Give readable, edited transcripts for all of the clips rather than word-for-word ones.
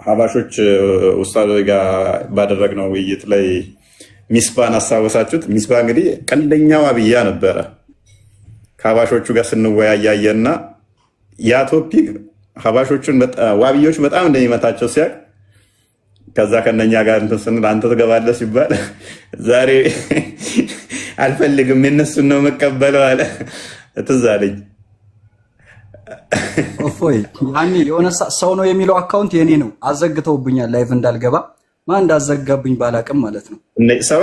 ሀባሾች ኡስታዝ ጋር ባደረግነው ውይይት ላይ ሚስባን አስታወሳችሁት? ሚስባ እንግዲህ ቀንደኛው አብያ ነበረ። ከሀባሾቹ ጋር ስንወያያየና ያ ቶፒክ ሀባሾቹን ዋብዮች በጣም እንደሚመታቸው ሲያቅ ከዛ ከነኛ ጋር እንትን ስንል አንተ ትገባለህ ሲባል ዛሬ አልፈልግም የነሱን ነው መቀበለው አለ። ትዝ አለኝ። እፎይ ያኔ የሆነ ሰው ነው የሚለው አካውንት የኔ ነው አዘግተውብኛል። ላይቭ እንዳልገባ ማን እንዳዘጋብኝ ባላቅም ማለት ነው። ሰው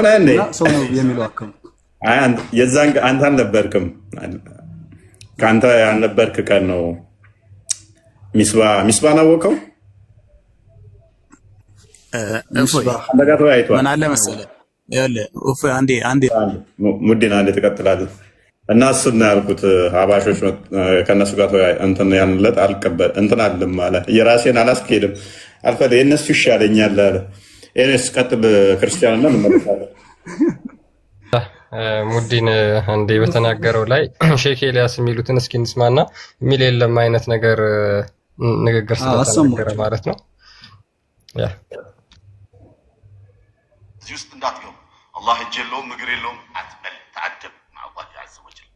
ነው የሚለው አካውንት የዛን አንተ አልነበርክም። ከአንተ ያልነበርክ ቀን ነው ሚስባን አወቀው። ምን አለ መሰለህ ሙዲን አንዴ ትቀጥላለህ እና እሱን ያልኩት ሀባሾች ከእነሱ ጋር እንትን ያንለት አልቀበል እንትን አለም አለ። የራሴን አላስኬድም አልፈ የእነሱ ይሻለኛል አለ። ኤኔስ ቀጥል ክርስቲያንና እንመለሳለን። ሙዲን አንዴ በተናገረው ላይ ሼክ ኤልያስ የሚሉትን እስኪ እንስማና የሚል የለም አይነት ነገር ንግግር ስለተናገረ ማለት ነው። ያ እዚህ ውስጥ እንዳትገቡ አላህ እጅ የለውም እግር የለውም አትበል። ተአደብ አላህ ያዘ ወጀል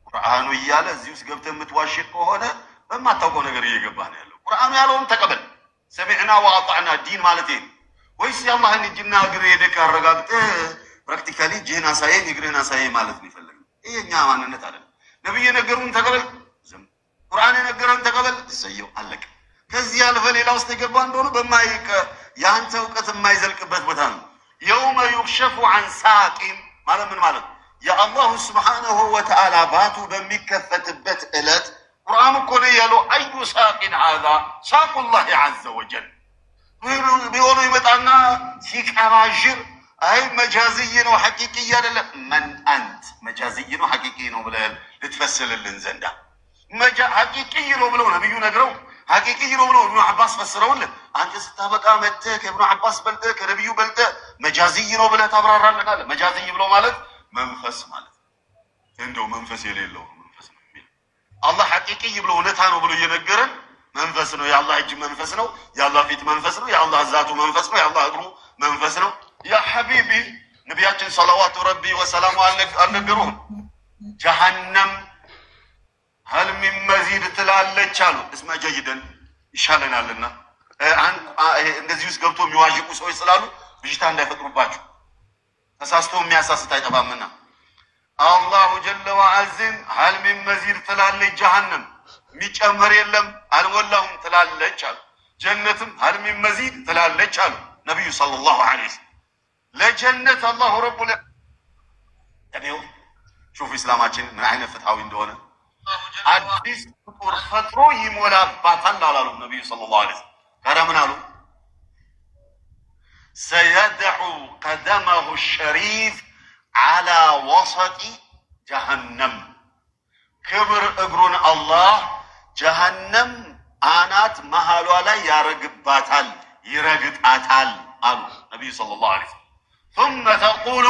ቁርአኑ እያለ እዚህ ውስጥ ገብተህ የምትዋሽ ከሆነ በማታውቀው ነገር እየገባህ ነው ያለው። ቁርአኑ ያለውን ተቀበል። ሰሚዕና ወአጣዕና ዲን ማለት ይሄ ወይስ የአላህን እጅና እግር ሄደህ አረጋግጠህ ፕራክቲካሊ እጅህን አሳየኝ እግርህን አሳየኝ ማለት ነው የፈለግነው? ይሄ እኛ ማንነት አይደለም። ነብዩ የነገሩን ተቀበል፣ ቁርአን የነገረን ተቀበል፣ እሰየው አለቀ። ከዚህ ያለፈ ሌላ ውስጥ የገባ እንደሆነ የአንተ እውቀት የማይዘልቅበት ቦታ ነው። የውመ ዩክሸፉ አን ሳቂን ማለት ምን ማለት ነው? የአላሁ ስብሓነሁ ወተዓላ ባቱ በሚከፈትበት ዕለት ቁርአን እኮ ነው ያለው። አዩ ሳቂን ሀዛ ሳቁላሂ ዐዘ ወጀል ቢሆኑ ይመጣና ሲቀባዥር አይ መጃዝይ ነው ሐቂቅይ አይደለም። መን አንት መጃዝይ ነው ሐቂቅይ ነው ብለህ ልትፈስልልን ዘንዳ ሐቂቅይ ነው ብለው ነብዩ ነግረው ሐቂቅይ ነው ብለው ኢብኑ አባስ ፈስረውልን አንተ ስታበቃ መጥተህ ከኢብኑ አባስ በልጠህ ከነብዩ በልጠህ መጃዝይ ነው ብለህ ታብራራለህ። መጃዝይ ብሎ ማለት መንፈስ ማለት እንደው መንፈስ የሌለው መንፈስ ነው የሚል አላህ ሐቂቅይ ብሎ እውነታ ነው ብሎ እየነገረን መንፈስ ነው። የአላህ እጅ መንፈስ ነው። የአላህ ፊት መንፈስ ነው። የአላህ ዛቱ መንፈስ ነው። የአላህ እግሩ መንፈስ ነው። ያ ሐቢቢ ነቢያችን ሰለዋቱ ረቢ ወሰላሙ አልነገሩም? ጀሃነም ሀል ሚን መዚድ ትላለች አሉ። እስማ ጀይደን ይሻለናልና እንደዚህ ውስጥ ገብቶ የሚዋዥቁ ሰዎች ስላሉ ብዥታ እንዳይፈጥሩባቸው ተሳስቶ የሚያሳስት አይጠፋምና አላሁ ጀለ ወዐዝን ሀል ሚን መዚድ ትላለች። ጀሃነም የሚጨመር የለም አልሞላሁም ትላለች አሉ። ጀነትም ሀል ሚን መዚድ ትላለች አሉ ነቢዩ ሰለላሁ ዐለይሂ ወሰለም። ለጀነት አላሁ ረቡል ያኔው ሹፍ እስላማችን ምን አይነት ፍትሃዊ እንደሆነ አዲስ ፍጡር ፈጥሮ ይሞላባታል አላሉ ነብዩ ሰለላሁ ዐለይሂ ወሰለም። ታዲያ ምን አሉ? ሰየድዑ ቀደመሁ ሸሪፍ ዐላ ወሰጢ ጀሃነም ክብር እግሩን አላህ ጀሃነም አናት መሃሏ ላይ ያረግባታል ይረግጣታል አሉ ነብዩ ሰለላሁ ዐለይሂ ወሰለም። ثم تقول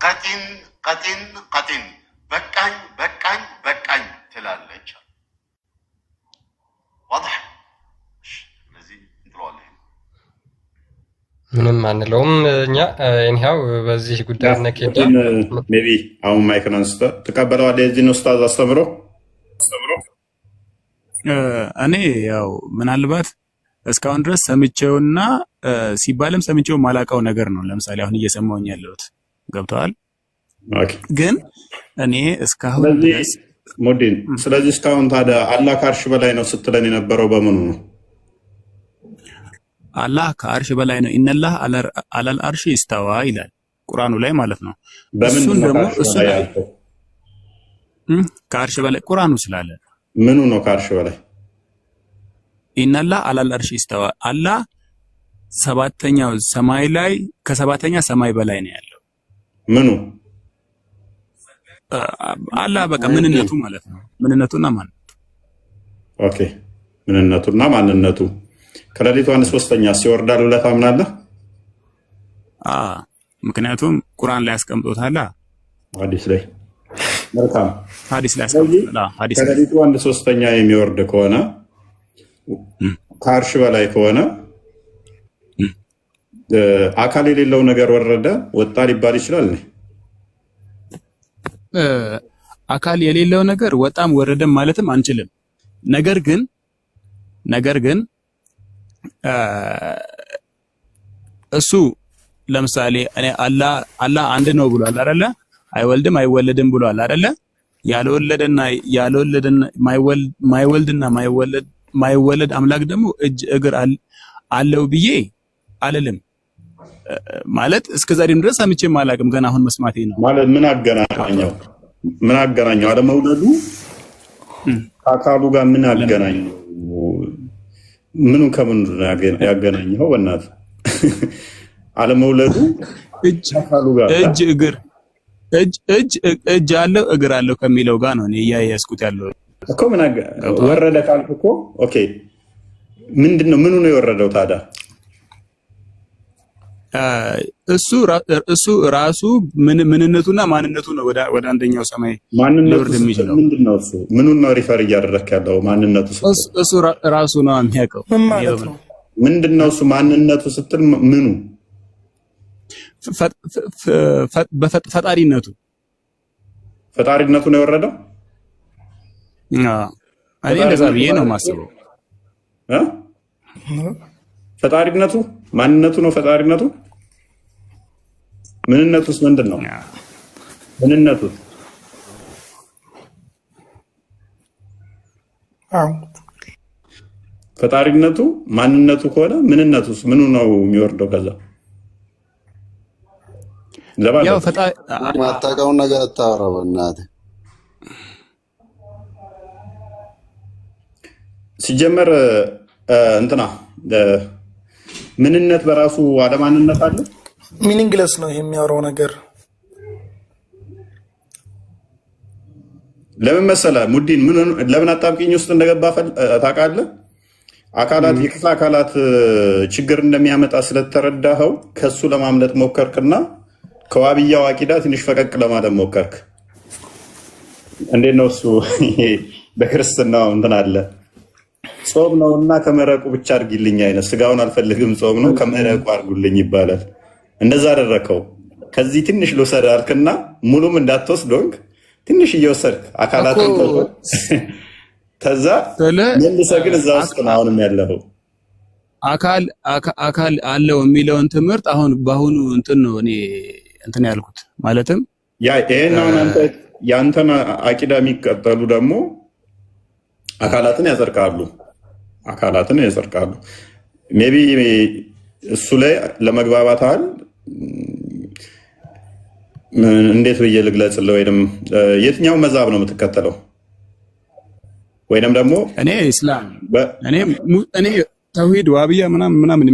قتن قتن قتن በቃኝ በቃኝ በቃኝ ትላለች። واضح ስለዚህ እንጥለዋለን ምንም አንለውም እኛ ኢንሃው በዚህ ጉዳይ ነከደ ሜቢ አሁን ማይክን አንስተ ተቀበለዋለህ የዚህን ኡስታዝ አስተምሮ እኔ ያው ምናልባት እስካሁን ድረስ ሰምቼውና ሲባልም ሰምቼው ማላውቀው ነገር ነው። ለምሳሌ አሁን እየሰማሁኝ ያለሁት ገብተዋል። ግን እኔ እስካሁን ድረስ ሙዲን ስለዚህ እስካሁን ታዲያ አላህ ከአርሽ በላይ ነው ስትለን የነበረው በምኑ ነው? አላህ ከአርሽ በላይ ነው። ኢነላህ አላል አርሽ ኢስተዋ ይላል ቁርአኑ ላይ ማለት ነው። እሱን ደግሞ እሱ ከአርሽ በላይ ቁርአኑ ስላለ ምኑ ነው ከአርሽ በላይ? ኢነላህ አላል አርሽ ኢስተዋ አላህ ሰባተኛው ሰማይ ላይ ከሰባተኛ ሰማይ በላይ ነው ያለው። ምኑ አላህ በቃ ምንነቱ ማለት ነው። ምንነቱና ማንነቱ ኦኬ። ምንነቱና ማንነቱ ከሌሊቱ 1/3 ሲወርዳል ብለህ ታምናለህ? ምክንያቱም ቁርአን ላይ አስቀምጦታል። ሐዲስ ላይ መልካም ሐዲስ ላይ አስቀምጦታል። ሐዲስ ከሌሊቱ 1/3 የሚወርድ ከሆነ ከአርሽ በላይ ከሆነ አካል የሌለው ነገር ወረደ ወጣ ሊባል ይችላል? አካል የሌለው ነገር ወጣም ወረደም ማለትም አንችልም። ነገር ግን እሱ ለምሳሌ እኔ አላህ አንድ ነው ብሏል አይደለ? አይወልድም አይወለድም ብሏል አይደለ? ያልወለደና ማይወለድ አምላክ ደግሞ እጅ እግር አለው ብዬ አልልም። ማለት እስከዛሬም ድረስ ሰምቼም አላውቅም። ገና አሁን መስማቴ ነው። ማለት ምን አገናኘው? አለመውለዱ ከአካሉ ጋር ምን አገናኘው? ምኑ ከምን ያገናኘው? በእናትህ አለመውለዱ ከአካሉ ጋር እጅ አለው እግር አለው ከሚለው ጋር ነው እኔ እያያዝኩት ያለው እኮ። ምን ወረደ ካልኩ እኮ ኦኬ፣ ምንድነው? ምኑ ነው የወረደው ታዲያ? እሱ ራሱ ምንነቱና ማንነቱ ነው ወደ አንደኛው ሰማይ ሊወርድ የሚችለው። ምንድነው እሱ? ምኑን ነው ሪፈር እያደረክ ያለው? ማንነቱ እሱ ራሱ ነው የሚያውቀው። ምን ማለት ነው? ምንድነው እሱ ማንነቱ ስትል ምኑ? ፈጣሪነቱ ነው የወረደው። እኔ እንደዛ ብዬ ነው የማስበው። ፈጣሪነቱ ማንነቱ ነው ፈጣሪነቱ። ምንነቱስ ምንድን ነው? ምንነቱ ፈጣሪነቱ ማንነቱ ከሆነ ምንነቱስ ምኑ ነው የሚወርደው? ከዛ ያው ፈጣሪ ማታውቀውን ነገር አታወራ በእናትህ። ሲጀመር እንትና ምንነት በራሱ አለማንነት አለ። ሚኒንግለስ ነው የሚያወራው ነገር። ለምን መሰለህ ሙዲን ለምን አጣብቂኝ ውስጥ እንደገባ ታውቃለህ? የክፍለ አካላት ችግር እንደሚያመጣ ስለተረዳኸው ከሱ ለማምለጥ ሞከርክና ከዋብያው አቂዳ ትንሽ ፈቀቅ ለማለት ሞከርክ። እንዴት ነው እሱ? በክርስትናው እንትን አለ ጾም ነውና ከመረቁ ብቻ አድርጊልኝ አይነት፣ ስጋውን አልፈልግም ጾም ነው ከመረቁ አድርጉልኝ ይባላል። እንደዛ አደረከው። ከዚህ ትንሽ ልውሰድ አልክና ሙሉም እንዳትወስድ ሆንክ። ትንሽ እየወሰድክ አካላትን ተዛ መልሰህ ግን እዛ ውስጥ ነው አሁንም ያለው። አካል አለው የሚለውን ትምህርት አሁን በአሁኑ እንትን ነው እኔ እንትን ያልኩት። ማለትም ይሄን አሁን የአንተን አቂዳ የሚቀጠሉ ደግሞ አካላትን ያጸድቃሉ። ሜቢ እሱ ላይ ለመግባባት አለ። እንዴት ብዬ ልግለጽልህ? ወይንም የትኛው መዛብ ነው የምትከተለው? ወይንም ደግሞ እኔ እስላም እኔ ተውሂድ ዋብያ ምናምን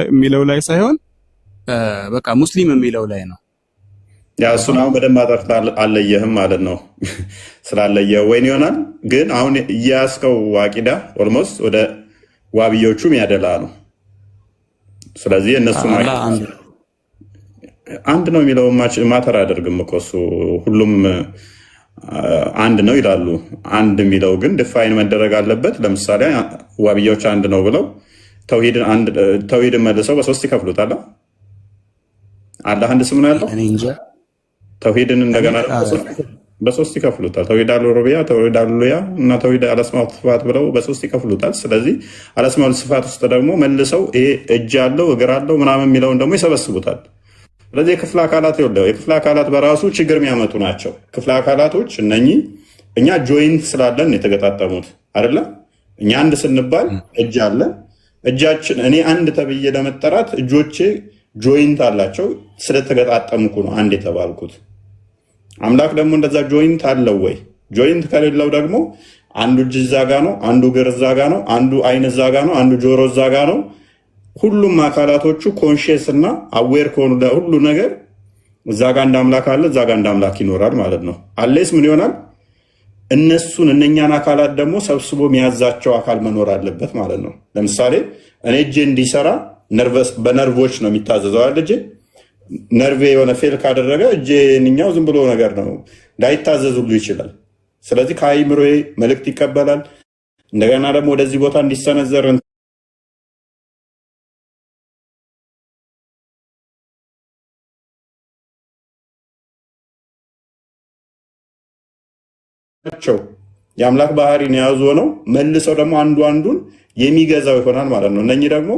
የሚለው ላይ ሳይሆን በቃ ሙስሊም የሚለው ላይ ነው። ያ እሱን አሁን በደንብ አጠርተህ አለየህም ማለት ነው። ስላለየህ ወይን ይሆናል። ግን አሁን እያያዝከው አቂዳ ኦልሞስት ወደ ዋብዮቹም ያደላ ነው። ስለዚህ እነሱ አንድ ነው የሚለው ማተር አያደርግም እኮ እሱ። ሁሉም አንድ ነው ይላሉ። አንድ የሚለው ግን ዲፋይን መደረግ አለበት። ለምሳሌ ዋብያዎች አንድ ነው ብለው ተውሂድን መልሰው በሶስት ይከፍሉታል። አላህ አንድ ስም ነው ያለው። ተውሂድን እንደገና በሶስት ይከፍሉታል። ተውሂድ አልሩቡቢያ፣ ተውሂድ አልኡሉሂያ እና ተውሂድ አልአስማኡ ወሲፋት ብለው በሶስት ይከፍሉታል። ስለዚህ አልአስማኡ ወሲፋት ውስጥ ደግሞ መልሰው ይሄ እጅ አለው እግር አለው ምናምን የሚለውን ደግሞ ይሰበስቡታል። ስለዚህ የክፍለ አካላት በራሱ ችግር የሚያመጡ ናቸው። ክፍለ አካላቶች እነኚህ እኛ ጆይንት ስላለን የተገጣጠሙት አይደለ? እኛ አንድ ስንባል እጅ አለ። እጃችን እኔ አንድ ተብዬ ለመጠራት እጆቼ ጆይንት አላቸው። ስለተገጣጠምኩ ነው አንድ የተባልኩት። አምላክ ደግሞ እንደዛ ጆይንት አለው ወይ? ጆይንት ከሌለው ደግሞ አንዱ እጅ እዛ ጋ ነው፣ አንዱ እግር እዛ ጋ ነው፣ አንዱ አይን እዛ ጋ ነው፣ አንዱ ጆሮ እዛ ጋ ነው። ሁሉም አካላቶቹ ኮንሽየስ እና አዌር ከሆኑ ሁሉ ነገር እዛ ጋ እንደ አምላክ አለ፣ እዛ ጋ እንደ አምላክ ይኖራል ማለት ነው። አሌስ ምን ይሆናል? እነኛን አካላት ደግሞ ሰብስቦ የሚያዛቸው አካል መኖር አለበት ማለት ነው። ለምሳሌ እኔ እጄ እንዲሰራ በነርቮች ነው የሚታዘዘው አይደል? እጄ ነርቬ የሆነ ፌል ካደረገ እጄንኛው ዝም ብሎ ነገር ነው ላይታዘዝ ሁሉ ይችላል። ስለዚህ ከአይምሮዬ መልእክት ይቀበላል። እንደገና ደግሞ ወደዚህ ቦታ እንዲሰነዘር ናቸው የአምላክ ባህሪን የያዙ ነው መልሰው ደግሞ አንዱ አንዱን የሚገዛው ይሆናል ማለት ነው። እነኚህ ደግሞ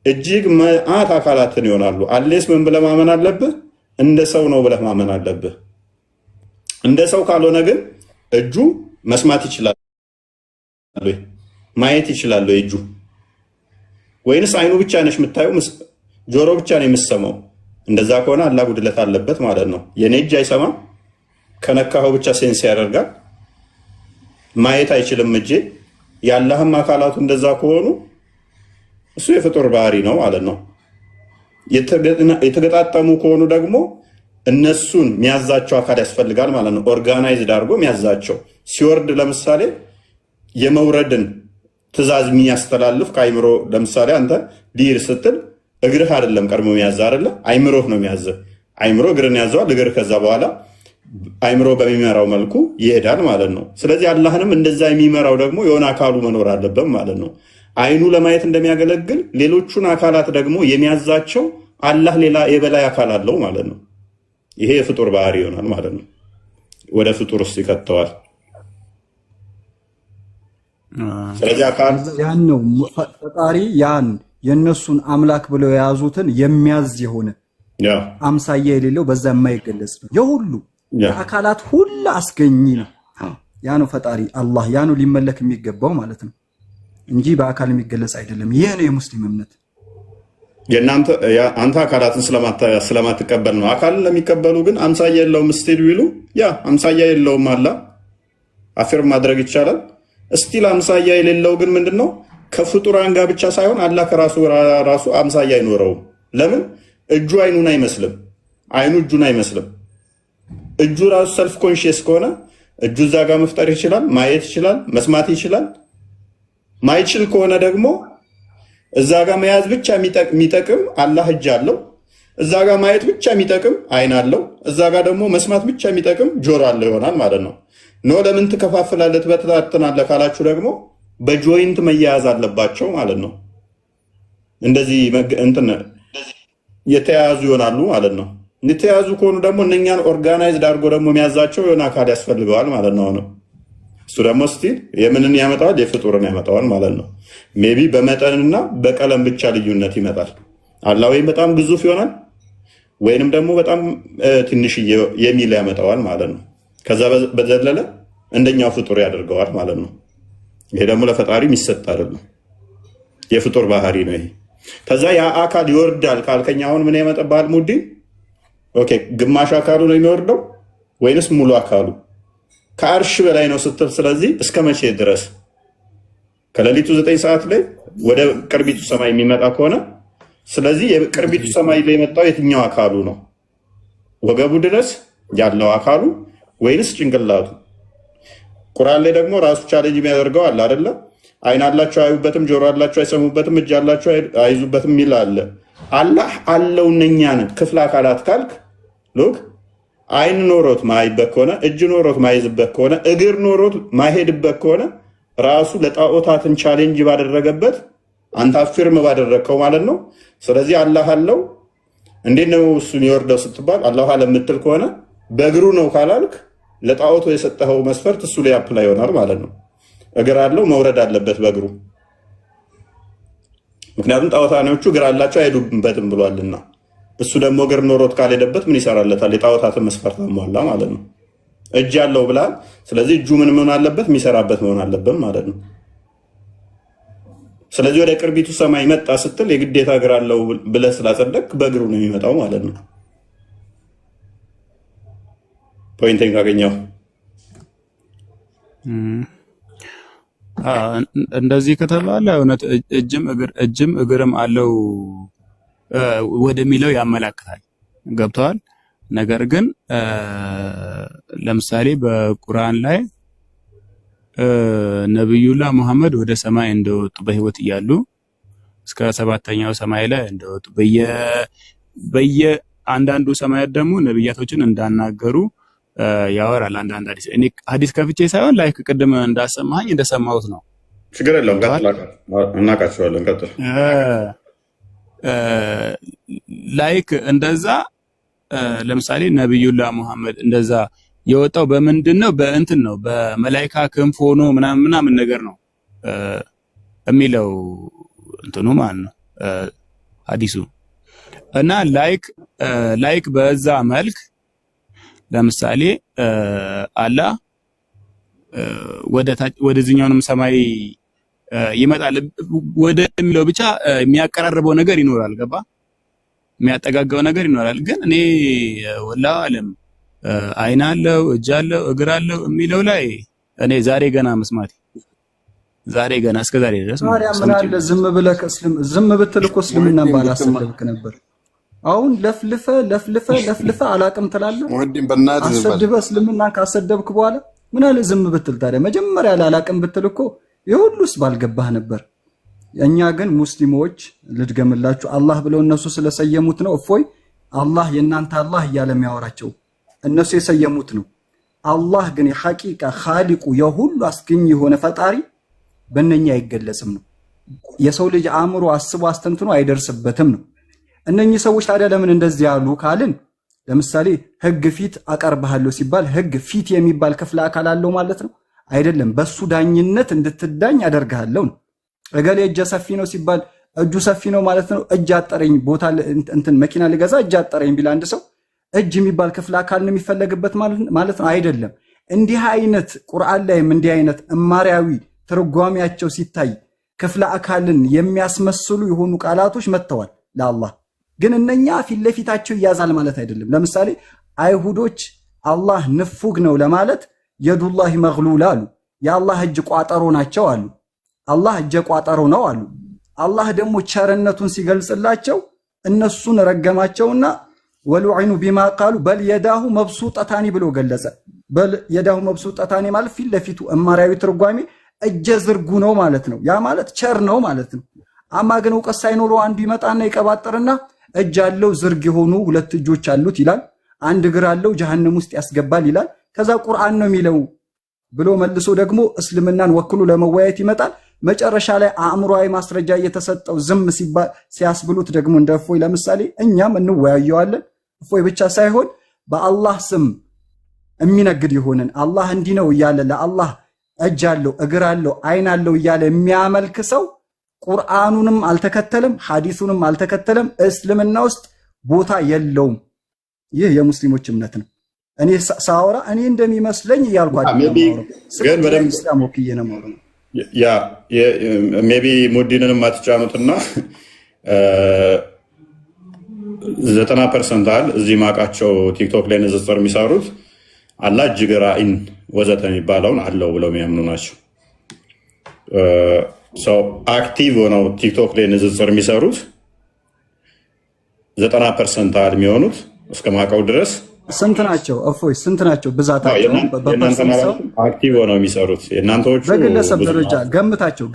እጅግ መዓት አካላትን ይሆናሉ። አሌስ ምን ብለህ ማመን አለብህ? እንደ ሰው ነው ብለህ ማመን አለብህ። እንደ ሰው ካልሆነ ግን እጁ መስማት ይችላል፣ ማየት ይችላል እጁ፣ ወይንስ አይኑ ብቻ ነሽ የምታየው፣ ጆሮ ብቻ ነው የምትሰማው? እንደዛ ከሆነ አላህ ጉድለት አለበት ማለት ነው። የኔ እጅ አይሰማም፣ ከነካኸው ብቻ ሴንስ ያደርጋል፣ ማየት አይችልም እጄ። የአላህም አካላቱ እንደዛ ከሆኑ እሱ የፍጡር ባህሪ ነው ማለት ነው። የተገጣጠሙ ከሆኑ ደግሞ እነሱን የሚያዛቸው አካል ያስፈልጋል ማለት ነው። ኦርጋናይዝድ አድርጎ የሚያዛቸው ሲወርድ፣ ለምሳሌ የመውረድን ትእዛዝ የሚያስተላልፍ ከአይምሮ፣ ለምሳሌ አንተ ሊር ስትል እግርህ አይደለም ቀድሞ የሚያዘ አይደለ፣ አይምሮህ ነው የሚያዘ። አይምሮ እግርን ያዘዋል፣ እግር ከዛ በኋላ አይምሮ በሚመራው መልኩ ይሄዳል ማለት ነው። ስለዚህ አላህንም እንደዛ የሚመራው ደግሞ የሆነ አካሉ መኖር አለበት ማለት ነው። አይኑ ለማየት እንደሚያገለግል ሌሎቹን አካላት ደግሞ የሚያዛቸው አላህ ሌላ የበላይ አካል አለው ማለት ነው። ይሄ የፍጡር ባህሪ ይሆናል ማለት ነው። ወደ ፍጡር ውስጥ ይከተዋል። ስለዚህ አካል ያን ነው ፈጣሪ ያን የነሱን አምላክ ብለው የያዙትን የሚያዝ የሆነ አምሳያ የሌለው በዛ የማይገለጽ ነው። የሁሉ የአካላት ሁሉ አስገኝ ነው። ያ ነው ፈጣሪ አላህ፣ ያ ነው ሊመለክ የሚገባው ማለት ነው እንጂ በአካል የሚገለጽ አይደለም። ይሄ ነው የሙስሊም እምነት። አንተ አካላትን ስለማትቀበል ነው። አካልን ለሚቀበሉ ግን አምሳያ የለውም ስቲል ቢሉ ያ አምሳያ የለውም አላ አፊርም ማድረግ ይቻላል። እስቲል አምሳያ የሌለው ግን ምንድነው? ከፍጡራን ጋር ብቻ ሳይሆን አላህ ከራሱ አምሳያ አይኖረውም። ለምን? እጁ አይኑን አይመስልም፣ አይኑ እጁን አይመስልም። እጁ ራሱ ሰልፍ ኮንሺየስ ከሆነ እጁ እዛ ጋር መፍጠር ይችላል፣ ማየት ይችላል፣ መስማት ይችላል። ማይችል ከሆነ ደግሞ እዛ ጋር መያዝ ብቻ የሚጠቅም አላህ እጅ አለው። እዛ ጋር ማየት ብቻ የሚጠቅም አይን አለው። እዛ ጋር ደግሞ መስማት ብቻ የሚጠቅም ጆሮ አለው ይሆናል ማለት ነው። ኖ ለምን ትከፋፍላለህ ትበታትናለህ ካላችሁ ደግሞ በጆይንት መያያዝ አለባቸው ማለት ነው። እንደዚህ እንትን የተያያዙ ይሆናሉ ማለት ነው። የተያያዙ ከሆኑ ደግሞ እነኛን ኦርጋናይዝድ አድርጎ ደግሞ የሚያዛቸው የሆነ አካል ያስፈልገዋል ማለት ነው። እሱ ደግሞ ስቲል የምንን ያመጣዋል? የፍጡርን ያመጣዋል ማለት ነው። ሜቢ በመጠንና በቀለም ብቻ ልዩነት ይመጣል። አላህ ወይም በጣም ግዙፍ ይሆናል ወይንም ደግሞ በጣም ትንሽ የሚል ያመጣዋል ማለት ነው። ከዛ በዘለለ እንደኛው ፍጡር ያደርገዋል ማለት ነው። ይሄ ደግሞ ለፈጣሪ የሚሰጥ አይደለም፣ የፍጡር ባህሪ ነው ይሄ። ከዛ ያ አካል ይወርዳል ካልከኛ አሁን ምን ያመጣባል? ሙዲ ኦኬ፣ ግማሽ አካሉ ነው የሚወርደው ወይንስ ሙሉ አካሉ? ከአርሽ በላይ ነው ስትል፣ ስለዚህ እስከ መቼ ድረስ? ከሌሊቱ 9 ሰዓት ላይ ወደ ቅርቢቱ ሰማይ የሚመጣ ከሆነ ስለዚህ የቅርቢቱ ሰማይ ላይ የመጣው የትኛው አካሉ ነው? ወገቡ ድረስ ያለው አካሉ ወይንስ ጭንቅላቱ? ቁርአን ላይ ደግሞ ራሱ ቻሌንጅ የሚያደርገው አለ አይደለ? አይን አላቸው አያዩበትም፣ ጆሮ አላቸው አይሰሙበትም፣ እጅ አላቸው አይዙበትም የሚል አለ። አላህ አለው እነኛን ክፍለ አካላት ካልክ ሉክ አይን ኖሮት ማይበት ከሆነ እጅ ኖሮት ማይዝበት ከሆነ እግር ኖሮት ማይሄድበት ከሆነ ራሱ ለጣዖታትን ቻሌንጅ ባደረገበት አንተ አፊርም ባደረግከው ማለት ነው። ስለዚህ አላህ አለው እንዴት ነው እሱ የሚወርደው ስትባል አላህ አለ የምትል ከሆነ በእግሩ ነው ካላልክ ለጣዖቱ የሰጠኸው መስፈርት እሱ ላይ አፕላይ ይሆናል ማለት ነው። እግር አለው መውረድ አለበት በእግሩ፣ ምክንያቱም ጣዖታኖቹ እግር አላቸው አይሄዱበትም ብሏልና። እሱ ደግሞ እግር ኖሮት ካልሄደበት ምን ይሰራለታል? የጣዖታትን መስፈርት አሟላ ማለት ነው። እጅ ያለው ብላል። ስለዚህ እጁ ምን መሆን አለበት? የሚሰራበት መሆን አለበት ማለት ነው። ስለዚህ ወደ ቅርቢቱ ሰማይ መጣ ስትል የግዴታ እግር አለው ብለህ ስላጸደቅ በእግሩ ነው የሚመጣው ማለት ነው። ፖይንቴን ካገኘው እንደዚህ ከተባለ እውነት እጅም እግርም አለው ወደሚለው ያመላክታል። ገብተዋል። ነገር ግን ለምሳሌ በቁርአን ላይ ነብዩላህ መሐመድ ወደ ሰማይ እንደወጡ በህይወት እያሉ እስከ 7ኛው ሰማይ ላይ እንደወጡ በየአንዳንዱ ሰማያት ደግሞ ነብያቶችን እንዳናገሩ ያወራል። አንዳንድ ሐዲስ ከፍቼ ሳይሆን ላይክ ቅድም እንዳሰማኝ እንደሰማሁት ነው። ችግር የለውም። እናውቃቸዋለን። ቀጥል። ላይክ እንደዛ ለምሳሌ ነብዩላህ መሐመድ እንደዛ የወጣው በምንድን ነው? በእንትን ነው በመላእክት ክንፍ ሆኖ ምናምን ነገር ነው የሚለው እንትኑ ማለት ነው ሐዲሱ። እና ላይክ በዛ መልክ ለምሳሌ አላህ ወደዚህኛውንም ሰማይ ይመጣል ወደሚለው ብቻ የሚያቀራርበው ነገር ይኖራል። ገባ? የሚያጠጋጋው ነገር ይኖራል። ግን እኔ ወላሂ አለም አይን አለው እጅ አለው እግር አለው የሚለው ላይ እኔ ዛሬ ገና መስማት እስከ ዛሬ ድረስ ታዲያ ምን አለ ዝም ብትል እኮ እስልምናን ባላሰለብክ ነበር። አሁን ለፍልፈ አላቅም ትላለህ። ወዲም በእናትህ አሰድበህ እስልምናን ካሰደብክ በኋላ ምን አለ ዝም ብትል። ታዲያ መጀመሪያ ላይ አላቅም ብትል እኮ የሁሉስ ባልገባህ ነበር። እኛ ግን ሙስሊሞች ልድገምላችሁ አላህ ብለው እነሱ ስለሰየሙት ነው። እፎይ አላህ የእናንተ አላህ እያለ የሚያወራቸው እነሱ የሰየሙት ነው። አላህ ግን የሐቂቃ ኻሊቁ የሁሉ አስገኝ የሆነ ፈጣሪ በእነኛ አይገለጽም ነው። የሰው ልጅ አእምሮ አስቦ አስተንትኖ አይደርስበትም ነው። እነኚህ ሰዎች ታዲያ ለምን እንደዚህ ያሉ ካልን ለምሳሌ ህግ ፊት አቀርብሃለሁ ሲባል ህግ ፊት የሚባል ክፍለ አካል አለው ማለት ነው አይደለም። በሱ ዳኝነት እንድትዳኝ አደርግሃለሁ ነው። እገሌ እጀ ሰፊ ነው ሲባል እጁ ሰፊ ነው ማለት ነው። እጅ አጠረኝ ቦታ እንትን መኪና ልገዛ እጅ አጠረኝ ቢል አንድ ሰው እጅ የሚባል ክፍለ አካል ነው የሚፈለግበት ማለት ነው አይደለም። እንዲህ አይነት ቁርአን ላይም እንዲህ አይነት እማሪያዊ ትርጓሜያቸው ሲታይ ክፍለ አካልን የሚያስመስሉ የሆኑ ቃላቶች መጥተዋል ለአላህ። ግን እነኛ ፊት ለፊታቸው ይያዛል ማለት አይደለም። ለምሳሌ አይሁዶች አላህ ንፉግ ነው ለማለት የዱላሂ መግሉላ አሉ። የአላህ እጅ ቋጠሮ ናቸው አሉ። አላህ እጅ ቋጠሮ ነው አሉ። አላህ ደግሞ ቸርነቱን ሲገልጽላቸው እነሱን ረገማቸውና ወሉዒኑ ቢማ ቃሉ በል የዳሁ መብሱጠታኒ ብሎ ገለጸ። በል የዳሁ መብሱጠታኒ ማለት ፊት ለፊቱ እማሪያዊ ትርጓሜ እጀ ዝርጉ ነው ማለት ነው። ያ ማለት ቸር ነው ማለት ነው። አማ ግን እውቀት ሳይኖረው አንዱ ይመጣና ይቀባጥርና እጅ አለው ዝርግ የሆኑ ሁለት እጆች አሉት ይላል፣ አንድ እግር አለው ጀሃነም ውስጥ ያስገባል ይላል። ከዛ ቁርአን ነው የሚለው ብሎ መልሶ ደግሞ እስልምናን ወክሎ ለመወያየት ይመጣል። መጨረሻ ላይ አእምሮአዊ ማስረጃ እየተሰጠው ዝም ሲያስብሉት ደግሞ እንደ እፎይ ለምሳሌ እኛም እንወያየዋለን። እፎይ ብቻ ሳይሆን በአላህ ስም የሚነግድ የሆነን አላህ እንዲህ ነው እያለ ለአላህ እጅ አለው እግር አለው አይን አለው እያለ የሚያመልክ ሰው ቁርአኑንም አልተከተለም ሐዲሱንም አልተከተለም፣ እስልምና ውስጥ ቦታ የለውም። ይህ የሙስሊሞች እምነት ነው። እኔ ሳወራ እኔ እንደሚመስለኝ እያልኳቸው ግን በደንብ እስላም ወክዬ ነው ማለት ያ ሜቢ ሙዲንንም አትጫኑትና 90% አለ እዚህ ማቃቸው ቲክቶክ ላይ ንጽጽር የሚሰሩት አላህ እጅ እግር አይን ወዘተ የሚባለውን አለው ብለው የሚያምኑ ናቸው። ሰው አክቲቭ ሆነው ቲክቶክ ላይ ንጽጽር የሚሰሩት 90% አለ የሚሆኑት እስከ ማቃው ድረስ ስንት ናቸው? እፎይ ስንት ናቸው? ብዛታቸው አክቲቭ ሆነው የሚሰሩት የእናንተዎቹ በግለሰብ ደረጃ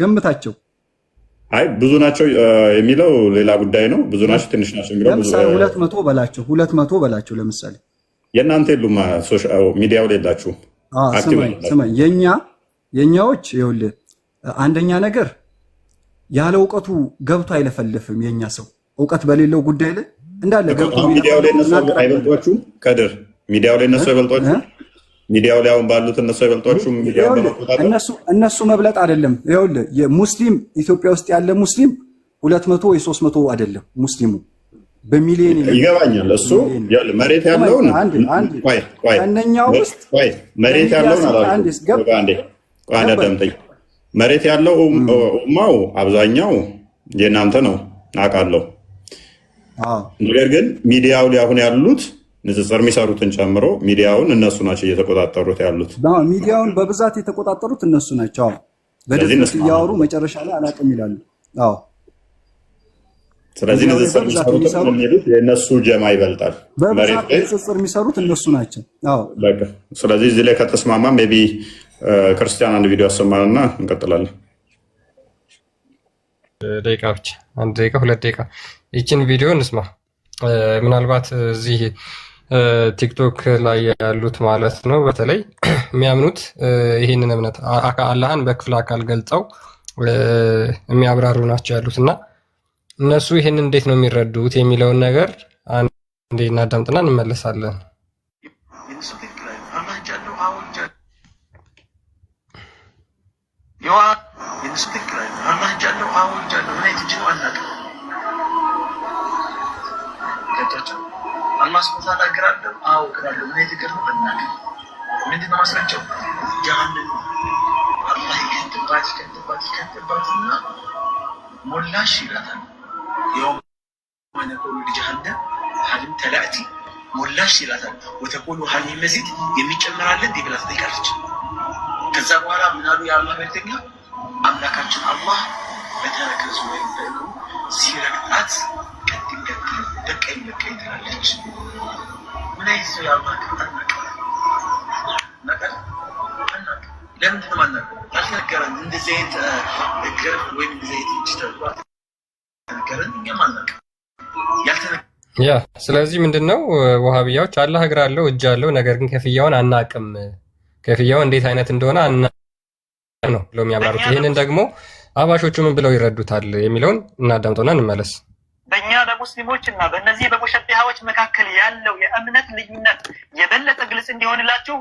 ገምታቸው። አይ ብዙ ናቸው የሚለው ሌላ ጉዳይ ነው። ብዙ ናቸው ትንሽ ናቸው የሚለው ለምሳሌ 200 በላቸው ለምሳሌ የእናንተ የሉም ሶሻል ሚዲያው ላይ የላችሁም። ስማኝ የኛዎች ይኸውልህ አንደኛ ነገር ያለ እውቀቱ ገብቶ አይለፈልፍም። የኛ ሰው እውቀት በሌለው ጉዳይ ላይ እንዳለ ገብቶ ሚዲያው ላይ እነሱ አይበልጧችሁም። ከድር ሚዲያው ላይ እነሱ አይበልጧችሁም። ሚዲያው ላይ አሁን ባሉት እነሱ አይበልጧችሁም። ሚዲያው በመቆጣጠር እነሱ መብለጥ አይደለም። ይኸውልህ የሙስሊም ኢትዮጵያ ውስጥ ያለ ሙስሊም 200 ወይ 300 አይደለም ሙስሊሙ በሚሊዮን ይገባኛል። እሱ መሬት ያለውን አንደኛው ውስጥ መሬት ያለውን አዳምጠኝ። መሬት ያለው ኡማው አብዛኛው የእናንተ ነው አውቃለሁ። ነገር ግን ሚዲያው ላይ አሁን ያሉት ንጽጽር የሚሰሩትን ጨምሮ ሚዲያውን እነሱ ናቸው እየተቆጣጠሩት ያሉት። ሚዲያውን በብዛት የተቆጣጠሩት እነሱ ናቸው። በድፍረት እያወሩ መጨረሻ ላይ አላውቅም ይላሉ። ስለዚህ ንጽጽር የሚሰሩት የእነሱ ጀማ ይበልጣል። በብዛት ንጽጽር የሚሰሩት እነሱ ናቸው። ስለዚህ እዚህ ላይ ከተስማማ ሜይ ቢ ክርስቲያን አንድ ቪዲዮ ያሰማንና እንቀጥላለን። ደቂቃዎች 1 ደቂቃ 2 ደቂቃ ይችን ቪዲዮ እንስማ። ምናልባት እዚህ ቲክቶክ ላይ ያሉት ማለት ነው በተለይ የሚያምኑት ይህንን እምነት አላህን በክፍለ አካል ገልጸው የሚያብራሩ ናቸው ያሉትና እነሱ ይህንን እንዴት ነው የሚረዱት የሚለውን ነገር አንዴ እናዳምጥና እንመለሳለን። የእሱ ትክክል አላህ እጅ يوا ينسبك الله جل وعلا جل وعلا يجوا عنك كتجوا الله سبحانه وتعالى قرأ أو قرأ من يذكروا عنك من دين ما سرجوا جهنم الله يكتب باتنا ملاش يلاتن يوم ما نقول لجهنم هل امتلأتي ملاش يلاتن وتقول هل يمزيد يميجمر على دي بلا تذكرت ከዛ በኋላ ምን አሉ ያላህ መልእክተኛ አምላካችን አላህ በተረከዙ ወይ በእግሩ ሲረግጣት ቀጥል በቀኝ ትላለች። ምን አይነት ሰው ያላህ ከተናቀ ነገር ለምንድን ነው ማለት አልተነገረን እንደዚህ አይነት እግር ወይ እንደዚህ አይነት እጅ ተብሏል ተነገረን እኛ ማለት ያ ስለዚህ ምንድነው ወሃቢያዎች አላህ እግር አለው እጅ አለው ነገር ግን ከፍያውን አናቅም ከፍያው እንዴት አይነት እንደሆነ ነው ብለው የሚያብራሩት። ይሄንን ደግሞ አባሾቹ ምን ብለው ይረዱታል የሚለውን እናዳምጠውና እንመለስ። በእኛ በሙስሊሞችና በእነዚህ በሙሸቢሃዎች መካከል ያለው የእምነት ልዩነት የበለጠ ግልጽ እንዲሆንላችሁ